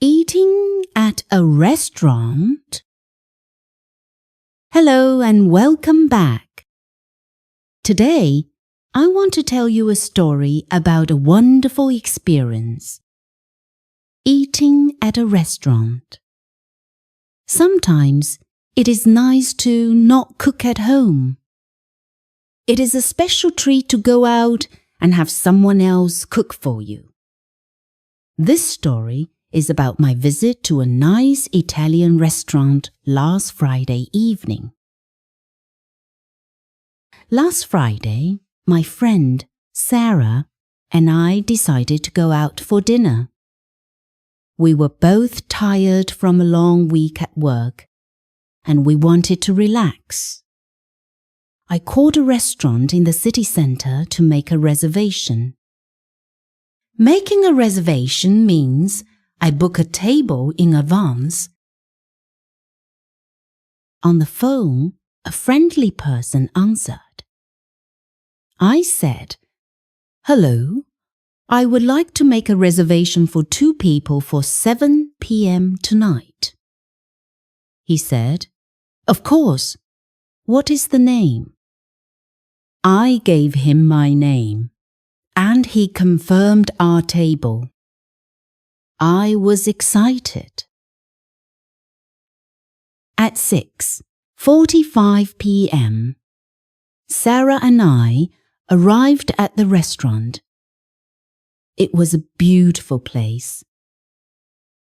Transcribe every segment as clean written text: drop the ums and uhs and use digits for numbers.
Eating at a restaurant? Hello and welcome back. Today, I want to tell you a story about a wonderful experience. Eating at a restaurant. Sometimes it is nice to not cook at home. It is a special treat to go out and have someone else cook for you. This story is about my visit to a nice Italian restaurant last Friday evening. Last Friday, my friend Sarah and I decided to go out for dinner. We were both tired from a long week at work, and we wanted to relax. I called a restaurant in the city centre to make a reservation. Making a reservation means I book a table in advance. On the phone, a friendly person answered. I said, "Hello, I would like to make a reservation for 2 people for 7 p.m. tonight." He said, "Of course. What is the name?" I gave him my name, and he confirmed our table. I was excited. At 6:45 p.m., Sarah and I arrived at the restaurant. It was a beautiful place.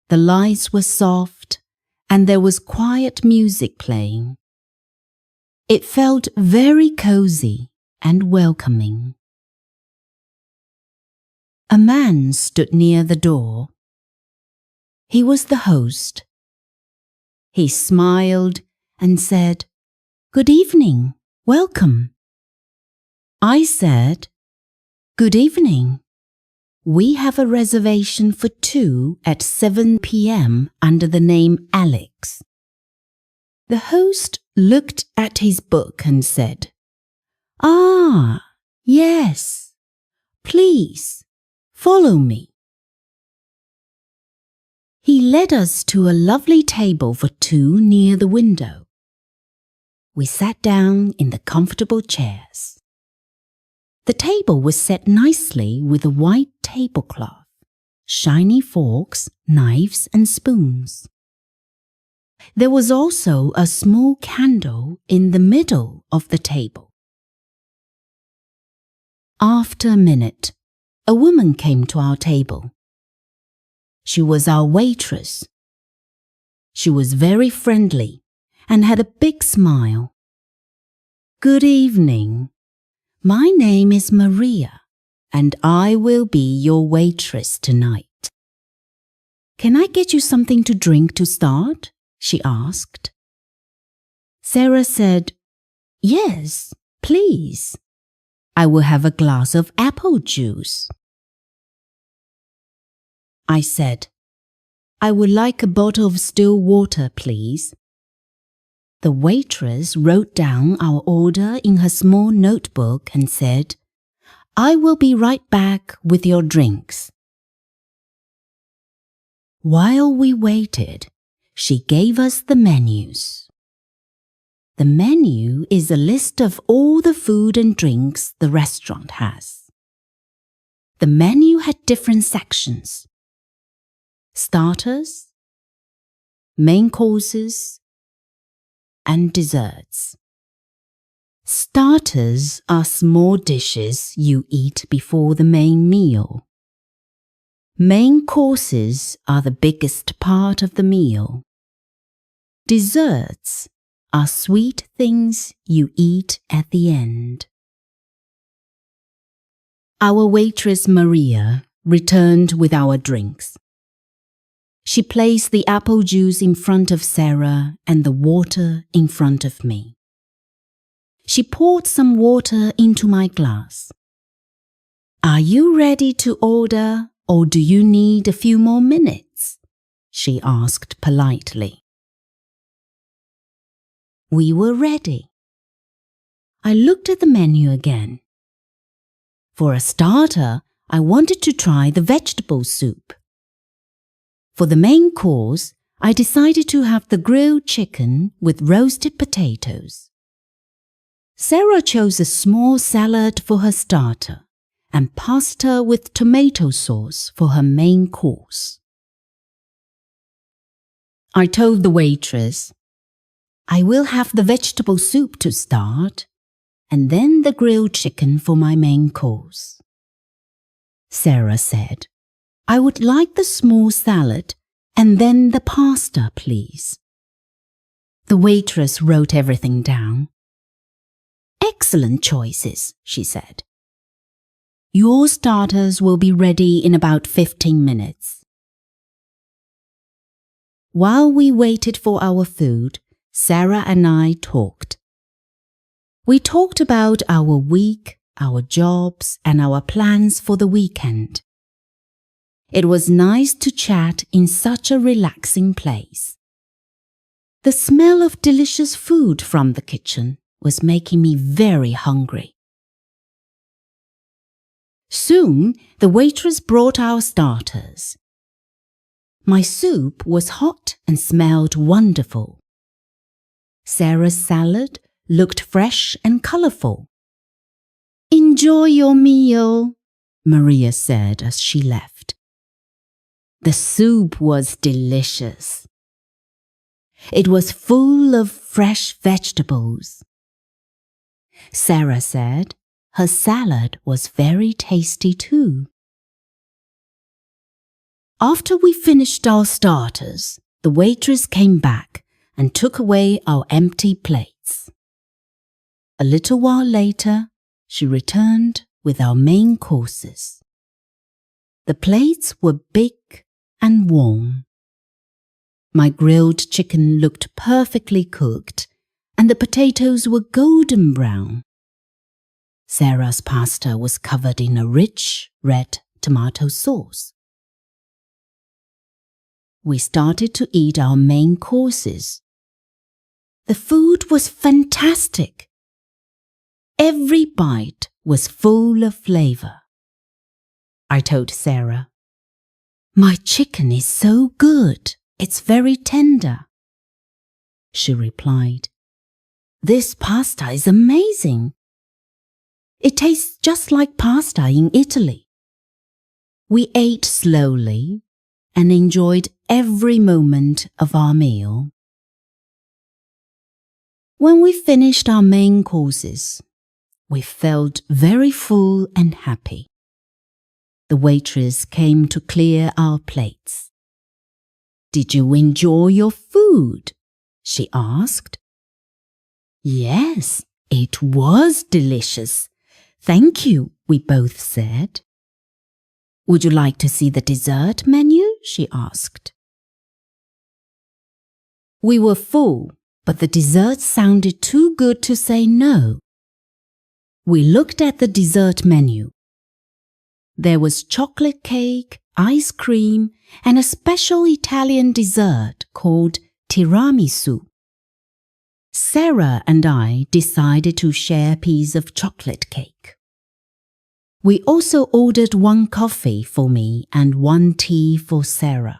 The lights were soft and there was quiet music playing. It felt very cozy and welcoming. A man stood near the door. He was the host. He smiled and said, "Good evening, welcome." I said, "Good evening. We have a reservation for 2 at 7 p.m. under the name Alex." The host looked at his book and said, "Ah, yes. Please, follow me." He led us to a lovely table for 2 near the window. We sat down in the comfortable chairs. The table was set nicely with a white tablecloth, shiny forks, knives and spoons. There was also a small candle in the middle of the table. After a minute, a woman came to our table. She was our waitress. She was very friendly and had a big smile. "Good evening. My name is Maria, and I will be your waitress tonight. Can I get you something to drink to start?" she asked. Sarah said, "Yes, please. I will have a glass of apple juice." I said, "I would like a bottle of still water, please." The waitress wrote down our order in her small notebook and said, "I will be right back with your drinks." While we waited, she gave us the menus. The menu is a list of all the food and drinks the restaurant has. The menu had different sections: starters, main courses, and desserts. Starters are small dishes you eat before the main meal. Main courses are the biggest part of the meal. Desserts are sweet things you eat at the end. Our waitress Maria returned with our drinks. She placed the apple juice in front of Sarah and the water in front of me. She poured some water into my glass. "Are you ready to order, or do you need a few more minutes?" she asked politely. We were ready. I looked at the menu again. For a starter, I wanted to try the vegetable soup. For the main course, I decided to have the grilled chicken with roasted potatoes. Sarah chose a small salad for her starter and pasta with tomato sauce for her main course. I told the waitress, I will have the vegetable soup to start, and then the grilled chicken for my main course. Sarah said, I would like the small salad and then the pasta, please. The waitress wrote everything down. Excellent choices, she said. Your starters will be ready in about 15 minutes. While we waited for our food, Sarah and I talked. We talked about our week, our jobs, and our plans for the weekend. It was nice to chat in such a relaxing place. The smell of delicious food from the kitchen was making me very hungry. Soon, the waitress brought our starters. My soup was hot and smelled wonderful. Sarah's salad looked fresh and colorful. Enjoy your meal, Maria said as she left. The soup was delicious. It was full of fresh vegetables. Sarah said her salad was very tasty too. After we finished our starters, the waitress came back and took away our empty plates. A little while later, she returned with our main courses. The plates were big and warm. My grilled chicken looked perfectly cooked, and the potatoes were golden brown. Sarah's pasta was covered in a rich red tomato sauce. We started to eat our main courses. The food was fantastic. Every bite was full of flavor. I told Sarah, My chicken is so good, it's very tender. She replied, This pasta is amazing. It tastes just like pasta in Italy. We ate slowly and enjoyed every moment of our meal. When we finished our main courses, we felt very full and happy. The waitress came to clear our plates. Did you enjoy your food? She asked. Yes, it was delicious. Thank you, we both said. Would you like to see the dessert menu? She asked. We were full, but the dessert sounded too good to say no. We looked at the dessert menu. There was chocolate cake, ice cream, and a special Italian dessert called tiramisu. Sarah and I decided to share a piece of chocolate cake. We also ordered 1 coffee for me and 1 tea for Sarah.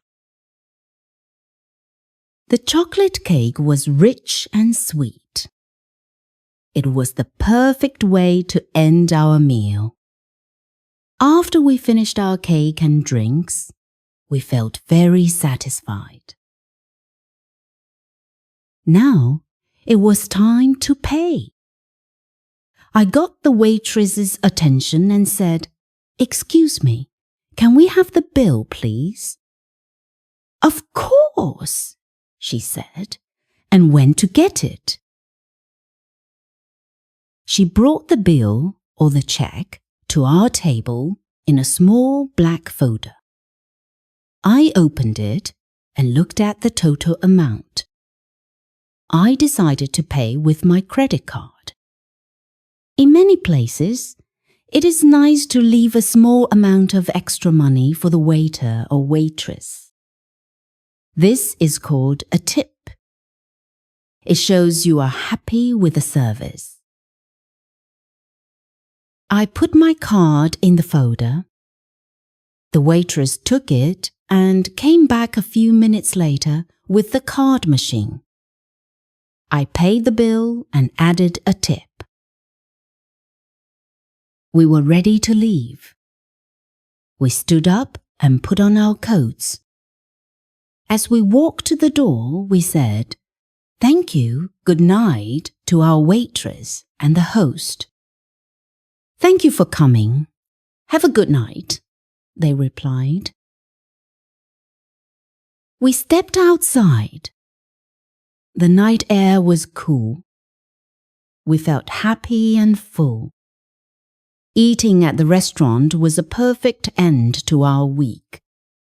The chocolate cake was rich and sweet. It was the perfect way to end our meal. After we finished our cake and drinks, we felt very satisfied. Now it was time to pay. I got the waitress's attention and said, Excuse me, can we have the bill, please? Of course, she said, and went to get it. She brought the bill, or the check, to our table in a small black folder. I opened it and looked at the total amount. I decided to pay with my credit card. In many places, it is nice to leave a small amount of extra money for the waiter or waitress. This is called a tip. It shows you are happy with the service. I put my card in the folder. The waitress took it and came back a few minutes later with the card machine. I paid the bill and added a tip. We were ready to leave. We stood up and put on our coats. As we walked to the door, we said, "Thank you, good night," to our waitress and the host. "Thank you for coming. Have a good night," they replied. We stepped outside. The night air was cool. We felt happy and full. Eating at the restaurant was a perfect end to our week.